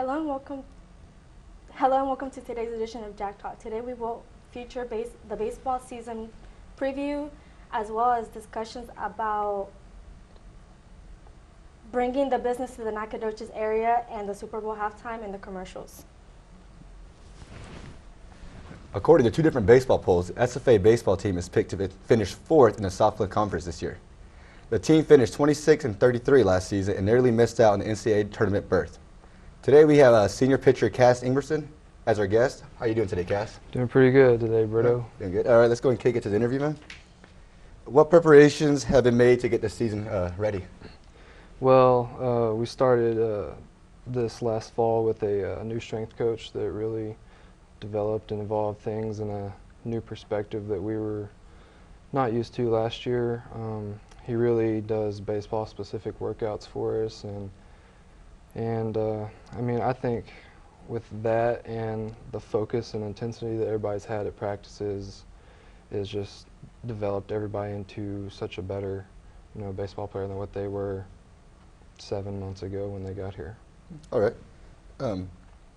Hello and welcome. Hello and welcome to today's edition of Jack Talk. Today we will feature the baseball season preview, as well as discussions about bringing the business to the Nacogdoches area and the Super Bowl halftime and the commercials. According to two different baseball polls, the SFA baseball team is picked to finish fourth in the Southland Conference this year. The team finished 26-33 last season and nearly missed out on the NCAA tournament berth. Today we have senior pitcher Cass Ingerson as our guest. How are you doing today, Cass? Doing pretty good today, Brito. Doing good. All right, let's go and kick it to the interview, man. What preparations have been made to get the season ready? Well, we started this last fall with a new strength coach that really developed and evolved things in a new perspective that we were not used to last year. He really does baseball-specific workouts for us, and I mean, I think with that and the focus and intensity that everybody's had at practices is just developed everybody into such a better, baseball player than what they were 7 months ago when they got here. All right.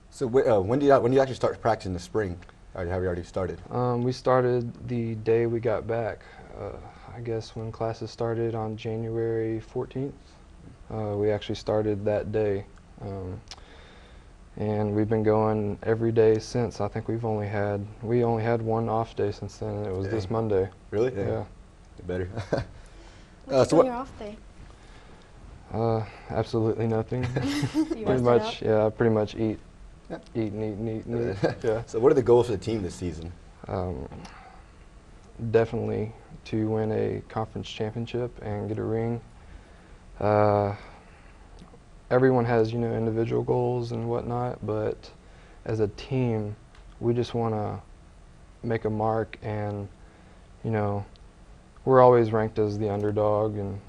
So when do you actually start practicing in the spring? Or have you already started? We started the day we got back. I guess when classes started on January 14th. We actually started that day. And we've been going every day since. I think we only had one off day since then, and it was this Monday. Really? Yeah. Better. What's your off day? Absolutely nothing. Pretty much, yeah. Pretty much eat and eat. Yeah. So what are the goals for the team this season? Definitely to win a conference championship and get a ring. Everyone has, individual goals and whatnot, but as a team, we just want to make a mark, and, we're always ranked as the underdog, and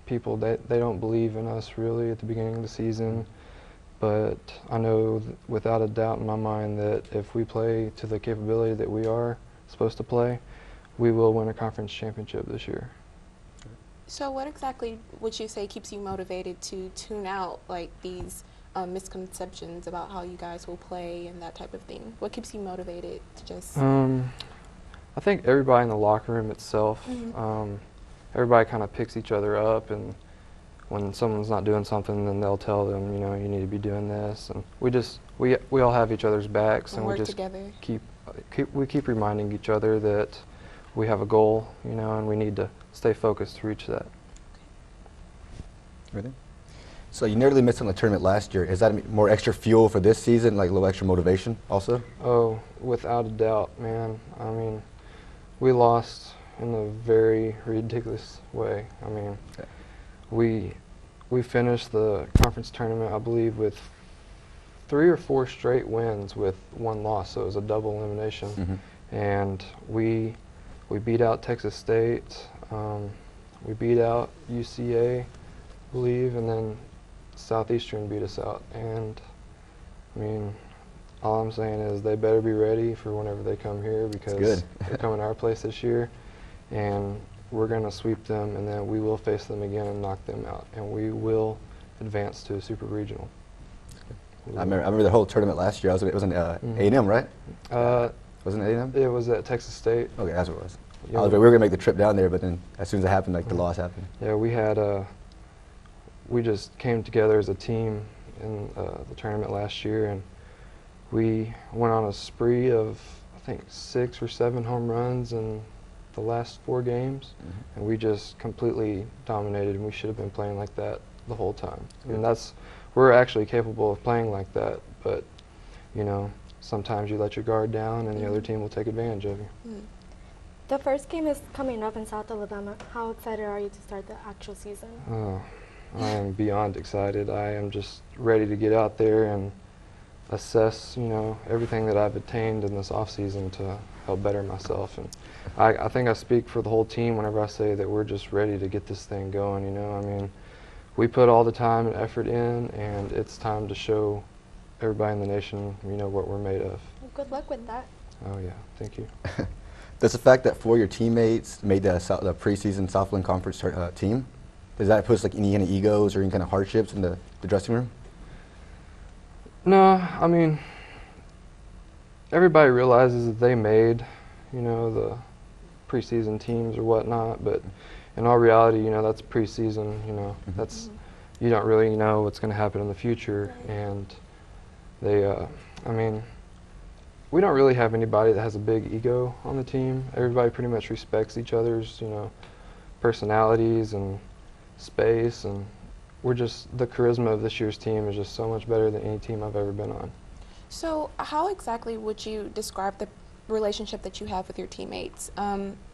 people, they don't believe in us really at the beginning of the season, but I know without a doubt in my mind that if we play to the capability that we are supposed to play, we will win a conference championship this year. So what exactly would you say keeps you motivated to tune out these misconceptions about how you guys will play and that type of thing? What keeps you motivated to just... I think everybody in the locker room itself, everybody kind of picks each other up, and when someone's not doing something, then they'll tell them, you need to be doing this, and we all have each other's backs, and we just together. keep reminding each other that we have a goal, and we need to stay focused to reach that. Everything? So you nearly missed on the tournament last year. Is that more extra fuel for this season, like a little extra motivation also? Oh, without a doubt, man. I mean, we lost in a very ridiculous way. I mean, we finished the conference tournament, I believe, with 3 or 4 straight wins with 1 loss, so it was a double elimination. And we beat out Texas State, we beat out UCA, I believe, and then Southeastern beat us out. And I mean, all I'm saying is they better be ready for whenever they come here, because they're coming to our place this year, and we're going to sweep them, and then we will face them again and knock them out, and we will advance to a super regional. I remember the whole tournament last year. It was an A&M, right? Wasn't it A&M? It was at Texas State. Okay, that's what it was. We were going to make the trip down there, but then as soon as it happened, the loss happened. Yeah, we just came together as a team in the tournament last year, and we went on a spree of, I think, 6 or 7 home runs in the last 4 games, and we just completely dominated, and we should have been playing like that the whole time. And we're actually capable of playing like that, but, sometimes you let your guard down, and the other team will take advantage of you. The first game is coming up in South Alabama. How excited are you to start the actual season? Oh, I am beyond excited. I am just ready to get out there and assess, everything that I've attained in this off season to help better myself. And I think I speak for the whole team whenever I say that we're just ready to get this thing going. I mean, we put all the time and effort in, and it's time to show everybody in the nation, what we're made of. Well, good luck with that. Oh yeah, thank you. Does the fact that 4 of your teammates made the preseason Southland Conference team, does that put any kind of egos or any kind of hardships in the dressing room? No, I mean, everybody realizes that they made, you know, the preseason teams or whatnot, but in all reality, you know, that's preseason, you know, that's, you don't really know what's going to happen in the future, and they, I mean, we don't really have anybody that has a big ego on the team. Everybody pretty much respects each other's, you know, personalities and space, and we're just, the charisma of this year's team is just so much better than any team I've ever been on. So how exactly would you describe the relationship that you have with your teammates?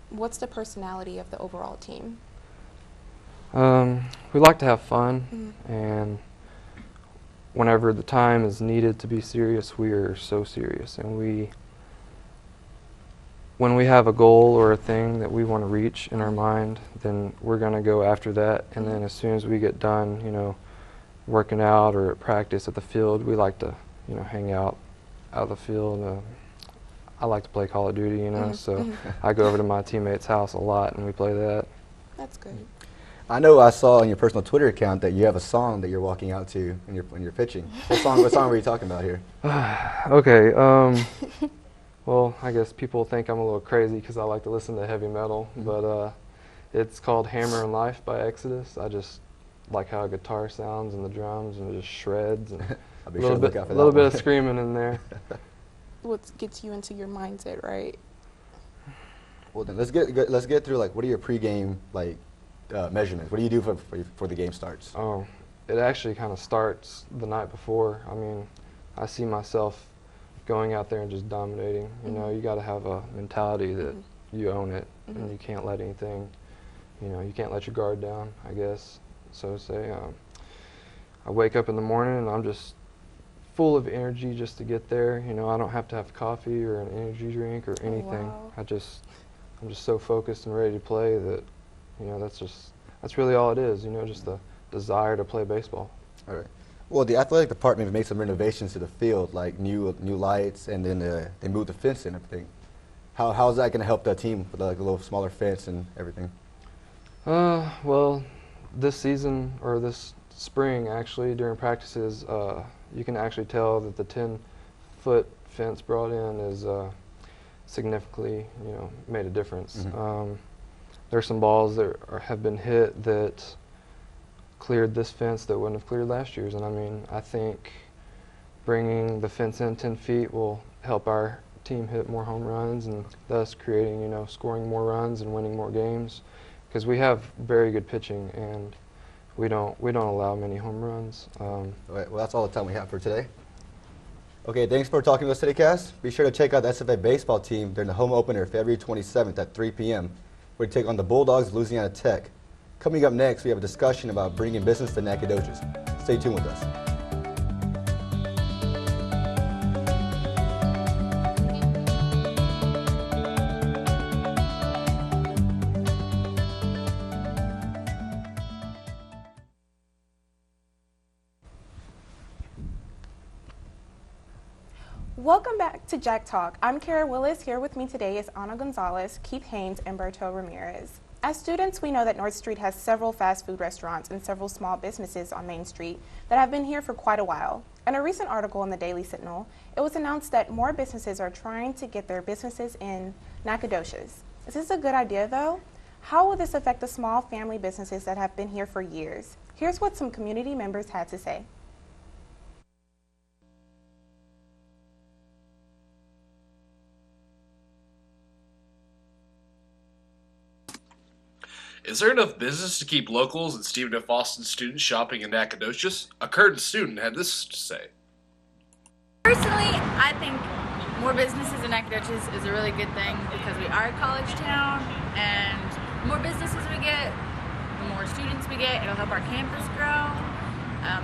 What's the personality of the overall team? We like to have fun, and whenever the time is needed to be serious, we are so serious. And when we have a goal or a thing that we want to reach in our mind, then we're going to go after that. And then as soon as we get done, you know, working out or at practice at the field, we like to, you know, hang out of the field. I like to play Call of Duty, you know, so I go over to my teammate's house a lot and we play that. That's good. I know I saw on your personal Twitter account that you have a song that you're walking out to when you're pitching. What song were you talking about here? Okay, well, I guess people think I'm a little crazy because I like to listen to heavy metal, but it's called Hammer and Life by Exodus. I just like how a guitar sounds and the drums and it just shreds, and I'll a be sure to look out for that little bit one. of screaming in there. What gets you into your mindset, right? Well, then let's get through, like, what are your pregame, like, measurements? What do you do for the game starts? Oh, it actually kind of starts the night before. I mean, I see myself going out there and just dominating. You know, you got to have a mentality that you own it, and you can't let anything, you know, you can't let your guard down, I guess, so to say. I wake up in the morning and I'm just full of energy just to get there. You know, I don't have to have coffee or an energy drink or anything. Wow. I'm just so focused and ready to play that, you know, that's really all it is, you know, just the desire to play baseball. All right. Well, the athletic department made some renovations to the field, like new lights, and then they moved the fence and everything. How is that going to help the team with, like, a little smaller fence and everything? Well, this season, or this spring actually, during practices, you can actually tell that the 10-foot fence brought in is significantly, you know, made a difference. There's some balls that have been hit that cleared this fence that wouldn't have cleared last year's, and I mean, I think bringing the fence in 10 feet will help our team hit more home runs, and thus creating, you know, scoring more runs and winning more games, because we have very good pitching and we don't allow many home runs. All right, well, that's all the time we have for today. Okay, thanks for talking to us today, Cass. Be sure to check out the SFA baseball team during the home opener February 27th at 3 p.m. We take on the Bulldogs of Louisiana Tech. Coming up next, we have a discussion about bringing business to Nacogdoches. Stay tuned with us. Welcome back to Jack Talk. I'm Kara Willis. Here with me today is Ana Gonzalez, Keith Haynes, and Berto Ramirez. As students, we know that North Street has several fast food restaurants and several small businesses on Main Street that have been here for quite a while. In a recent article in the Daily Sentinel, it was announced that more businesses are trying to get their businesses in Nacogdoches. Is this a good idea, though? How will this affect the small family businesses that have been here for years? Here's what some community members had to say. Is there enough business to keep locals and Stephen F. Austin students shopping in Nacogdoches? A current student had this to say. Personally, I think more businesses in Nacogdoches is a really good thing because we are a college town, and the more businesses we get, the more students we get, it'll help our campus grow.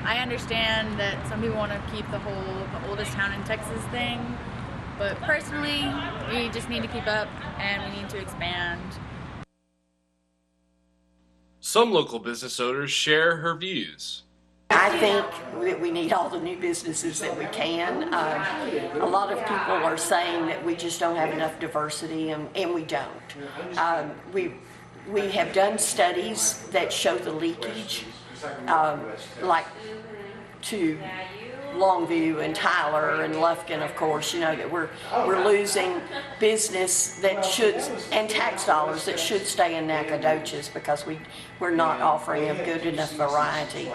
I understand that some people want to keep the oldest town in Texas thing, but personally, we just need to keep up and we need to expand. Some local business owners share her views. I think that we need all the new businesses that we can. A lot of people are saying that we just don't have enough diversity, and we don't. We have done studies that show the leakage. Like to Longview and Tyler and Lufkin, of course, you know, that we're losing business that should, and tax dollars that should stay in Nacogdoches because we're not offering a good enough variety.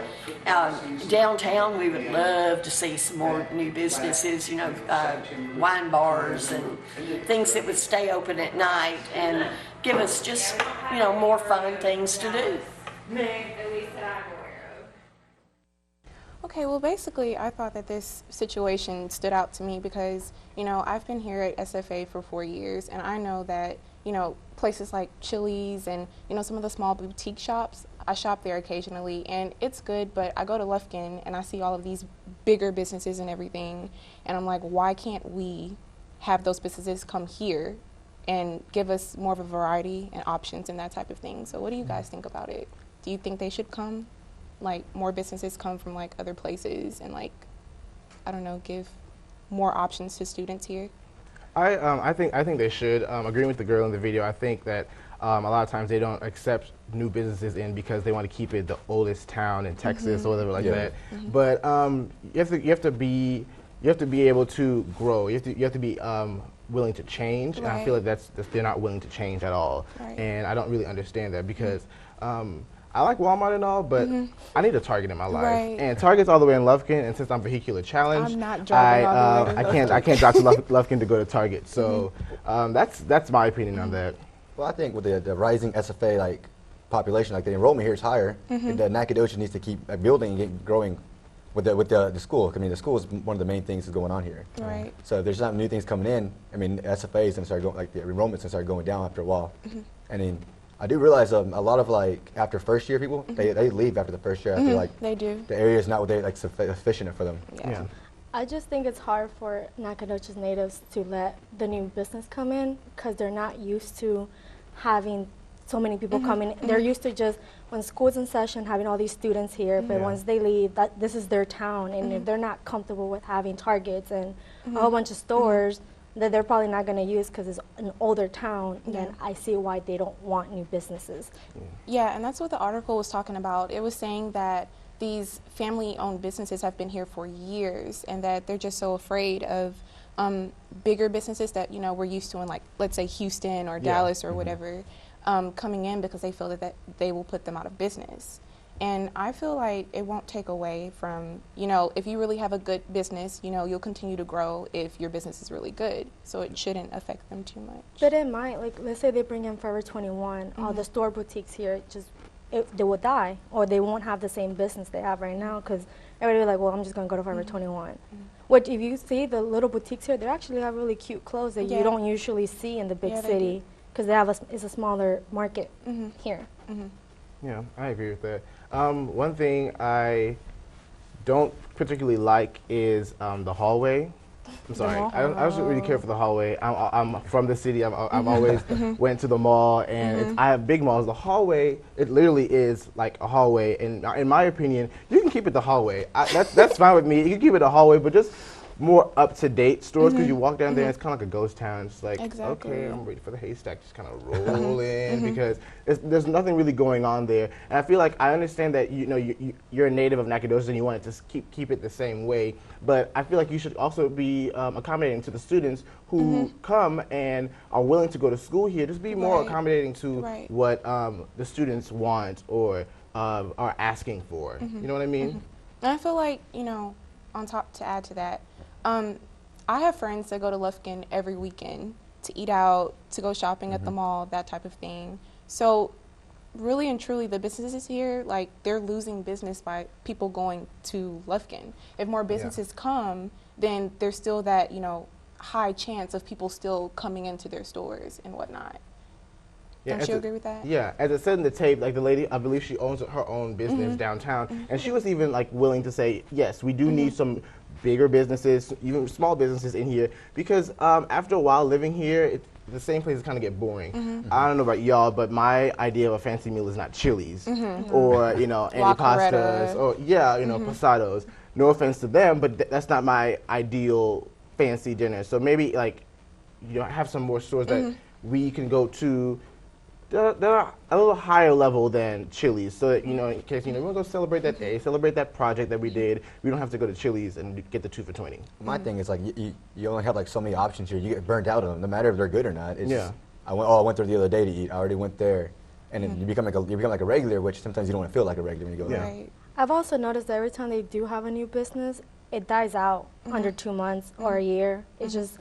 Downtown, we would love to see some more new businesses, you know, wine bars and things that would stay open at night and give us just, you know, more fun things to do. Okay, well, basically, I thought that this situation stood out to me because, you know, I've been here at SFA for 4 years, and I know that, you know, places like Chili's and, you know, some of the small boutique shops, I shop there occasionally, and it's good, but I go to Lufkin, and I see all of these bigger businesses and everything, and I'm like, why can't we have those businesses come here and give us more of a variety and options and that type of thing? So what do you guys think about it? Do you think they should come? Like, more businesses come from, like, other places and, like, I don't know, give more options to students here? I think they should. Agreeing with the girl in the video, I think that a lot of times they don't accept new businesses in because they want to keep it the oldest town in Texas or whatever like that. But you have to be able to grow. You have to be willing to change, and I feel like they're not willing to change at all. And I don't really understand that because I like Walmart and all, but I need a Target in my life. And Target's all the way in Lufkin, and since I'm vehicular challenged, I'm not driving all the way to I can't drive to Lufkin to go to Target. So that's my opinion on that. Well, I think with the rising SFA like population, like the enrollment here is higher. The Nacogdoches needs to keep building and growing with the school. I mean, the school is one of the main things that's going on here. So if there's not new things coming in, I mean, SFA is going to start going, like the enrollment's going to start going down after a while. I mean, I do realize a lot of like after first year people, they leave after the first year. I feel like they do. The area is not what they like sufficient for them. Yeah. I just think it's hard for Nacogdoches natives to let the new business come in because they're not used to having so many people coming. They're used to just when school's in session having all these students here, but once they leave, this is their town, and if they're not comfortable with having Targets and a whole bunch of stores that they're probably not going to use because it's an older town, then I see why they don't want new businesses. Yeah, and that's what the article was talking about. It was saying that these family-owned businesses have been here for years and that they're just so afraid of bigger businesses that, you know, we're used to in, like, let's say Houston or Dallas or whatever, coming in because they feel that they will put them out of business. And I feel like it won't take away from, you know, if you really have a good business, you know, you'll continue to grow if your business is really good. So it shouldn't affect them too much. But it might, like, let's say they bring in Forever 21, all the store boutiques here, they will die, or they won't have the same business they have right now because everybody will be like, well, I'm just going to go to Forever 21. Which, if you see the little boutiques here, they actually have really cute clothes that you don't usually see in the big city because it's a smaller market here. Yeah, I agree with that. One thing I don't particularly like is the hallway. I'm sorry, I don't really care for the hallway. I'm from the city. I've always went to the mall, and I have big malls. The hallway, it literally is like a hallway, and in my opinion, you can keep it the hallway. That's fine with me. You can keep it a hallway, but just more up-to-date stores, because you walk down there and it's kind of like a ghost town. It's like, okay, I'm ready for the haystack, just kind of roll in, because there's nothing really going on there. And I feel like I understand that, you know, you're a native of Nacogdoches and you want to keep it the same way, but I feel like you should also be accommodating to the students who come and are willing to go to school here. Just be more accommodating to what the students want or are asking for. You know what I mean? And I feel like, you know, to add to that, I have friends that go to Lufkin every weekend to eat out, to go shopping at the mall, that type of thing. So really and truly, the businesses here, like, they're losing business by people going to Lufkin. If more businesses come, then there's still that, you know, high chance of people still coming into their stores and whatnot. Yeah, don't you agree with that? Yeah, as it said in the tape, like the lady, I believe she owns her own business downtown, and she was even like willing to say, yes, we do need some bigger businesses, even small businesses in here, because after a while living here, the same places kind of get boring. I don't know about y'all, but my idea of a fancy meal is not Chili's or, you know, antipastas or, you know, pasados. No offense to them, but that's not my ideal fancy dinner. So maybe, like, you know, have some more stores that we can go to they're a little higher level than Chili's, so that, in case, we want to go celebrate that day, celebrate that project that we did, we don't have to go to Chili's and get the 2 for $20. My thing is, like, you only have, like, so many options here. You get burnt out on them, no matter if they're good or not. It's Yeah. I went there the other day to eat. I already went there. And then you become like a regular, which sometimes you don't want to feel like a regular when you go there. Right. I've also noticed that every time they do have a new business, it dies out under 2 months or a year. It's just,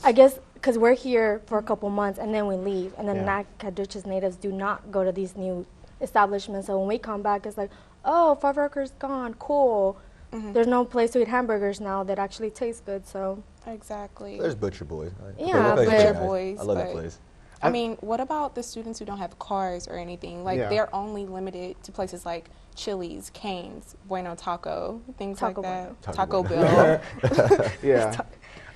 I guess, because we're here for a couple months and then we leave. And then Yeah. Nacogdoches natives do not go to these new establishments. So when we come back, it's like, oh, Fuddruckers gone, cool. There's no place to eat hamburgers now that actually taste good. So Exactly. There's Butcher Boys. Yeah, That place is but- very Butcher nice. Boys, I love that but- place. I mean, what about the students who don't have cars or anything? Like, Yeah. they're only limited to places like Chili's, Cane's, Bueno Taco, things Taco like that. Taco Taco Bueno. Bell. Yeah.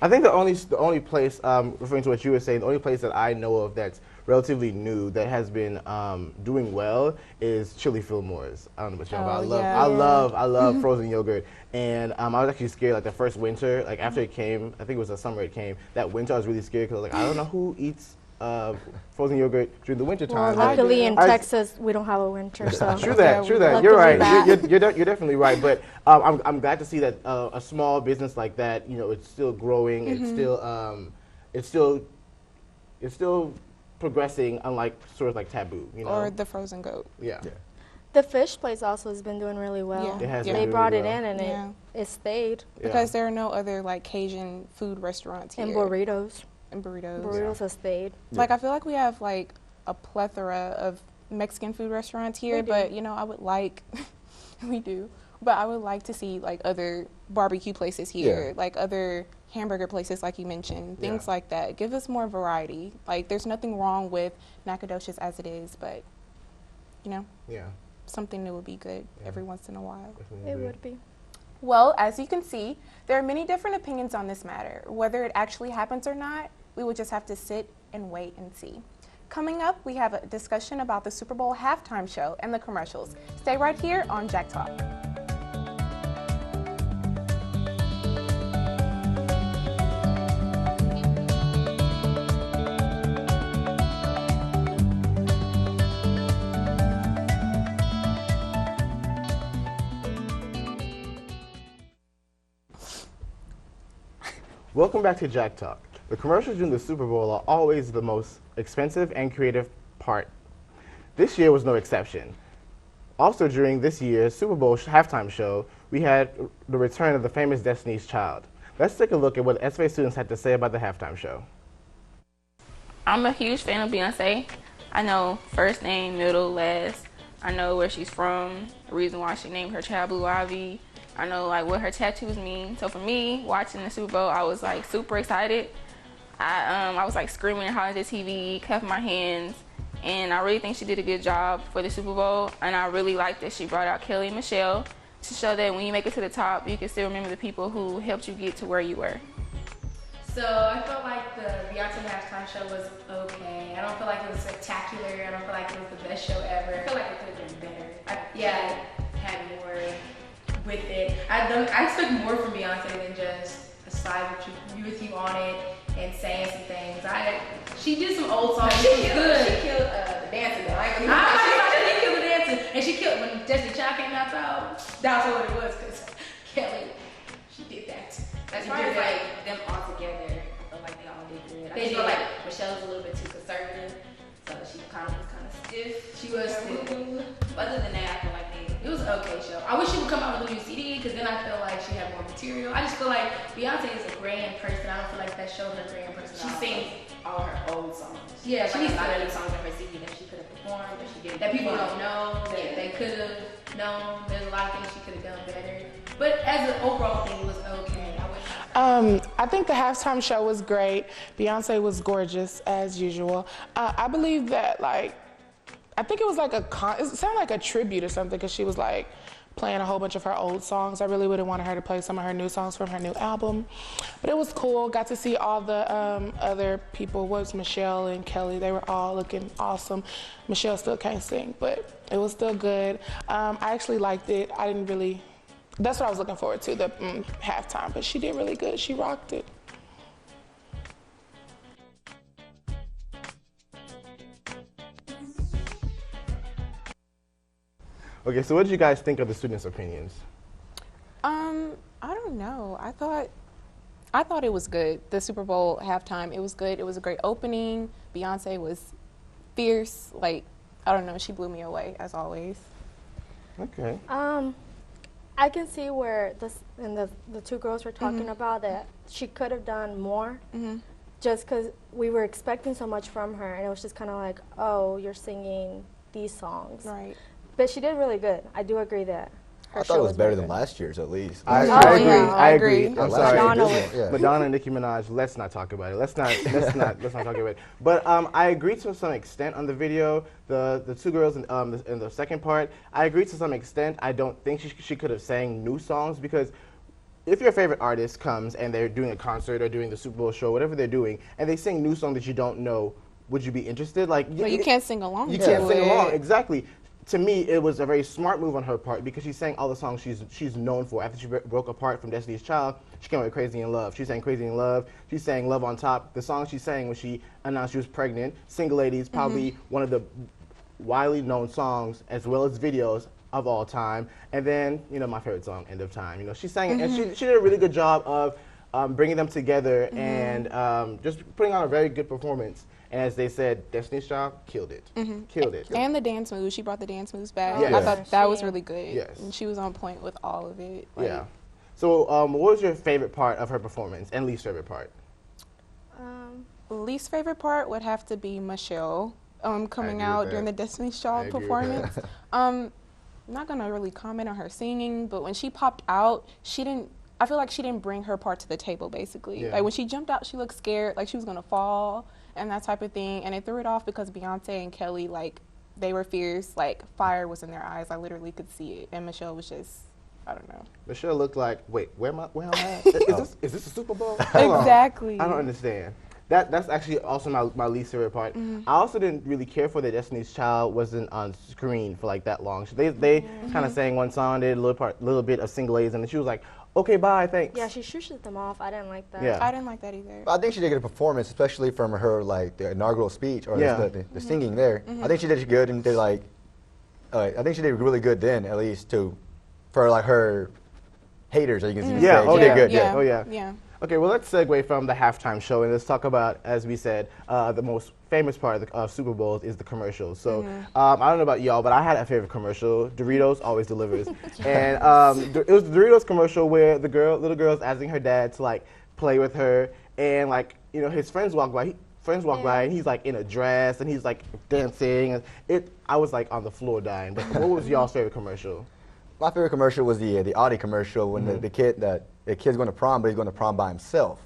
I think the only place, referring to what you were saying, the only place that I know of that's relatively new that has been doing well is Chili Fillmore's. I don't know about y'all, but Oh, yeah. I love frozen yogurt. And I was actually scared, like the first winter, like after it came, I think it was the summer it came, that winter I was really scared because I was like, I don't know who eats frozen yogurt during the winter well, time. luckily in I- Texas, we don't have a winter. So True that. You're Luckily right. that. You're definitely right. But I'm glad to see that a small business like that, it's still growing. It's still progressing. Unlike stores like Taboo, Or the frozen goat. yeah. The fish place also has been doing really well. Yeah. It has Yeah. been They doing brought really it well. in and Yeah. it stayed. Because there are no other, like, Cajun food restaurants here. And burritos. And burritos. Burritos have stayed. Like, I feel like we have, like, a plethora of Mexican food restaurants here, We do. but, I would like, we do, but I would like to see, like, other barbecue places here, Yeah. like other hamburger places, like you mentioned, things like that. Give us more variety. Like, there's nothing wrong with Nacogdoches as it is, but, Yeah. something new would be good every once in a while. Definitely It agree. would be. Well, as you can see, there are many different opinions on this matter. Whether it actually happens or not, we will just have to sit and wait and see. Coming up, we have a discussion about the Super Bowl halftime show and the commercials. Stay right here on Jack Talk. Welcome back to Jack Talk. The commercials during the Super Bowl are always the most expensive and creative part. This year was no exception. Also during this year's Super Bowl halftime show, we had the return of the famous Destiny's Child. Let's take a look at what SFA students had to say about the halftime show. I'm a huge fan of Beyonce. I know first name, middle, last. I know where she's from, the reason why she named her child Blue Ivy. I know like what her tattoos mean. So for me, watching the Super Bowl, I was like super excited. I was like screaming and hollering at the TV, clapping my hands, and I really think she did a good job for the Super Bowl. And I really like that she brought out Kelly and Michelle to show that when you make it to the top, you can still remember the people who helped you get to where you were. So I felt like the Beyonce halftime show was okay. I don't feel like it was spectacular. I don't feel like it was the best show ever. I feel like it could have been better. Yeah, had more with it. I expect more from Beyonce than just a slide with you on it and saying some things. She did some old songs. She was good. She killed the dancing though. I didn't kill the dancing, and she killed when Destiny Child came out. That's what it was because Kelly, she did that. As far as like them all together, I feel like they all did good. I just feel like Michelle was a little bit too conservative, so she kind of stiff. She was stiff. But other than that, I feel like It was an okay show. I wish she would come out with a new CD because then I feel like she had more material. I just feel like Beyonce is a grand person. I don't feel like that showed her grand personality. she sings all her old songs. Yeah, like she a needs lot to- of the songs on her CD that she could have performed, but she didn't. that people perform. don't know, that Yeah. they could have known. There's a lot of things she could have done better. But as an overall thing, it was okay. I think the halftime show was great. Beyonce was gorgeous as usual. I believe that I think it was like it sounded like a tribute or something because she was like playing a whole bunch of her old songs. I really would have wanted her to play some of her new songs from her new album. But it was cool. Got to see all the other people. Was Michelle and Kelly. They were all looking awesome. Michelle still can't sing, but it was still good. I actually liked it. That's what I was looking forward to, the halftime. But she did really good. She rocked it. Okay, so what did you guys think of the students' opinions? I don't know. I thought it was good. The Super Bowl halftime, it was good. It was a great opening. Beyonce was fierce. Like, I don't know, she blew me away as always. Okay. I can see where the two girls were talking about that she could have done more, just because we were expecting so much from her, and it was just kind of like, oh, you're singing these songs. Right. But she did really good. I do agree that. I thought it was better than last year's, at least. I agree. I'm sorry. Madonna and Nicki Minaj. Let's not talk about it. Let's not talk about it. But I agree to some extent on the video. The two girls in the second part. I agree to some extent. I don't think she could have sang new songs, because if your favorite artist comes and they're doing a concert or doing the Super Bowl show, whatever they're doing, and they sing new songs that you don't know, would you be interested? Like, but you can't sing along. You can't sing along. Exactly. To me, it was a very smart move on her part, because she sang all the songs she's known for. After she broke apart from Destiny's Child, she came out with Crazy in Love. She sang Crazy in Love. She sang Love on Top. The song she sang when she announced she was pregnant, Single Ladies, probably one of the widely known songs as well as videos of all time. And then, my favorite song, End of Time. She sang it, and she did a really good job of bringing them together and just putting on a very good performance. And as they said, Destiny's Child killed it. Killed it. And the dance moves. She brought the dance moves back. Yes. I thought that was really good. Yes. And she was on point with all of it. Yeah. So what was your favorite part of her performance and least favorite part? Least favorite part would have to be Michelle coming out during the Destiny's Child performance. I'm not going to really comment on her singing, but when she popped out, I feel like she didn't bring her part to the table, basically. Yeah. Like, when she jumped out, she looked scared, like she was going to fall and that type of thing. And it threw it off because Beyonce and Kelly, like, they were fierce. Like, fire was in their eyes. I literally could see it. And Michelle was just, I don't know. Michelle looked like, wait, where am I at? Is this a Super Bowl? Exactly. I don't understand. That's actually also my least favorite part. I also didn't really care for that Destiny's Child wasn't on screen for like that long. So they kind of sang one song, did a little bit of Single Ladies, and then she was like, okay, bye, thanks. Yeah, she shushes them off. I didn't like that. Yeah. I didn't like that either. I think she did get a performance, especially from her the inaugural speech or the singing there. I think she did good and did I think she did really good then, at least for like her haters, as you can see. Yeah, she did good. Oh yeah. Okay, well, let's segue from the halftime show and let's talk about, as we said, the most famous part of Super Bowls is the commercials. So I don't know about y'all, but I had a favorite commercial. Doritos always delivers. And it was the Doritos commercial where the little girl's asking her dad to like play with her, and like his friends walk by. And he's like in a dress and he's like dancing. I was like on the floor dying. But what was y'all's favorite commercial? My favorite commercial was the Audi commercial when the kid's going to prom, but he's going to prom by himself,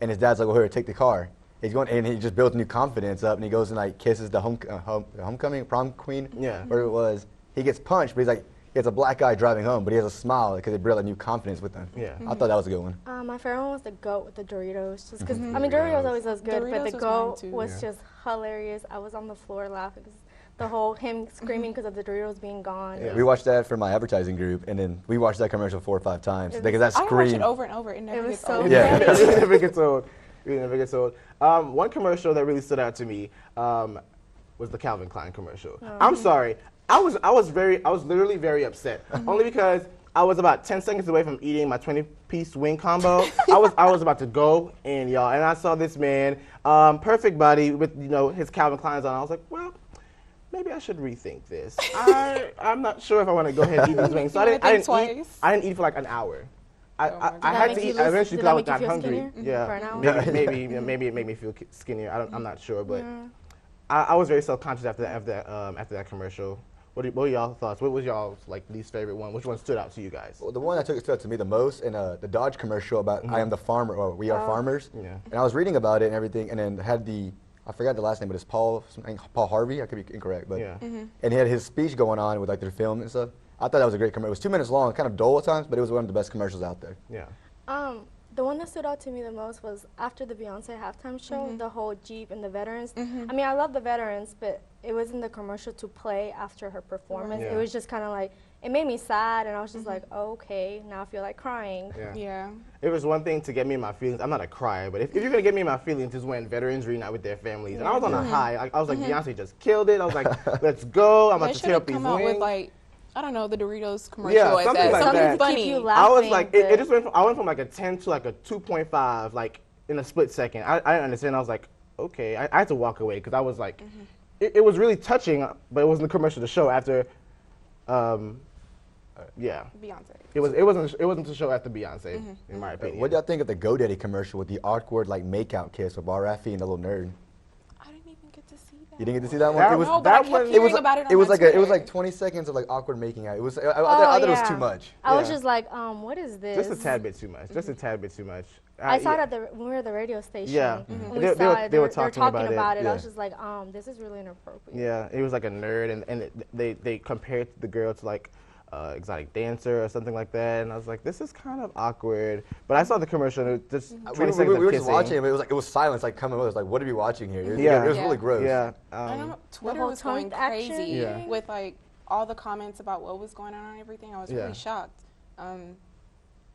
and his dad's like, "Well, here, take the car." He's going, and he just builds new confidence up, and he goes and like kisses the homecoming prom queen, whatever it was. He gets punched, but he's like, he has a black guy driving home, but he has a smile because it brought a new confidence with him. Yeah, I thought that was a good one. My favorite one was the goat with the Doritos, just because I mean Doritos always does good, but the goat was just hilarious. I was on the floor laughing because the whole him screaming because of the Doritos being gone. Yeah. We watched that for my advertising group, and then we watched that commercial 4 or 5 times because that scream. I watch it over and over. It never gets old. Yeah, it never gets old. It never gets old. One commercial that really stood out to me was the Calvin Klein commercial. I'm sorry. I was literally very upset, only because I was about 10 seconds away from eating my 20-piece wing combo. I was about to go in, y'all, and I saw this man, perfect body with his Calvin Kleins on. I was like, well, maybe I should rethink this. I'm not sure if I want to go ahead and eat these wings. So I didn't eat for like an hour. I had to eat eventually because I got hungry. Yeah, for an hour? maybe it made me feel skinnier. I'm not sure, but I was very self-conscious after that commercial. What are y'all thoughts? What was y'all's like least favorite one? Which one stood out to you guys? Well, the one that stood out to me the most, and the Dodge commercial about I am the farmer, or we are farmers. Yeah. And I was reading about it and everything, and then had I forgot the last name, but it's Paul Harvey. I could be incorrect, but and he had his speech going on with like their film and stuff. I thought that was a great commercial. It was 2 minutes long, kind of dull at times, but it was one of the best commercials out there. Yeah. The one that stood out to me the most was after the Beyonce halftime show, the whole Jeep and the veterans. I mean, I love the veterans, but it wasn't the commercial to play after her performance. It was just kind of like, it made me sad, and I was just like, oh, okay, now I feel like crying. Yeah. It was one thing to get me in my feelings. I'm not a crier, but if you're going to get me in my feelings is when veterans reunite with their families. And I was on a high. I was like, Beyonce just killed it. I was like, let's go. I'm about to tear up these wings. Come out with like I don't know, the Doritos commercial. Yeah, something like Something that. to keep Funny. you I was laughing. like, it just went. I went from like a 10 to like a 2.5, like in a split second. I didn't understand. I was like, okay. I had to walk away because I was like, it was really touching, but it wasn't the commercial to show after. Yeah. Beyonce. It wasn't to show after Beyonce, in my opinion. What do y'all think of the GoDaddy commercial with the awkward like makeout kiss with Bar Raffi and the little nerd? I didn't even get to see that. You didn't get to see that one? That It was No, but I kept hearing about it on my like it was Twitter. like 20 seconds of like awkward making out. It was I Oh, thought it was yeah. too much. I was Yeah. just like, what is this? Just a tad bit too much. Just a tad bit too much. I saw yeah. it when we were at the radio station. Yeah. And Mhm. we They- they saw were- it. they were They were talking talking about it. I Yeah. was just like, this is really inappropriate. Yeah, he was like a nerd, and they compared the girl to like exotic dancer or something like that, and I was like, this is kind of awkward. But I saw the commercial, and it was just 20 seconds We of were just kissing. watching it, but it was silence like coming with us. Like, what are we watching here? Yeah. It was really gross. Yeah. I know Twitter whole was going tongue action crazy Yeah. with like all the comments about what was going on and everything. I was Yeah. really shocked.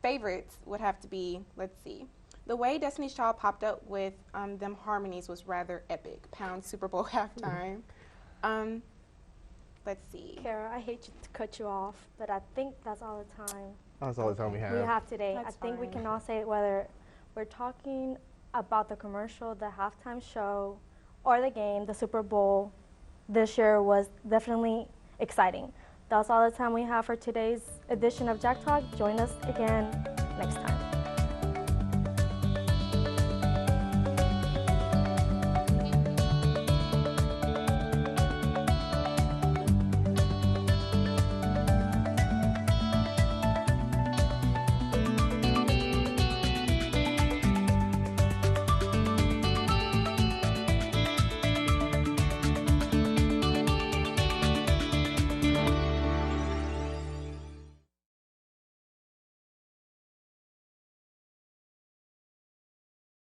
Favorites would have to be, let's see. The way Destiny's Child popped up with them harmonies was rather epic. Pound Super Bowl halftime. Let's see. Kara, I hate to cut you off, but I think that's all the time That's all the time we have. we have today. That's I think we fine. can all say whether we're talking about the commercial, the halftime show, or the game, the Super Bowl. This year was definitely exciting. That's all the time we have for today's edition of Jack Talk. Join us again next time.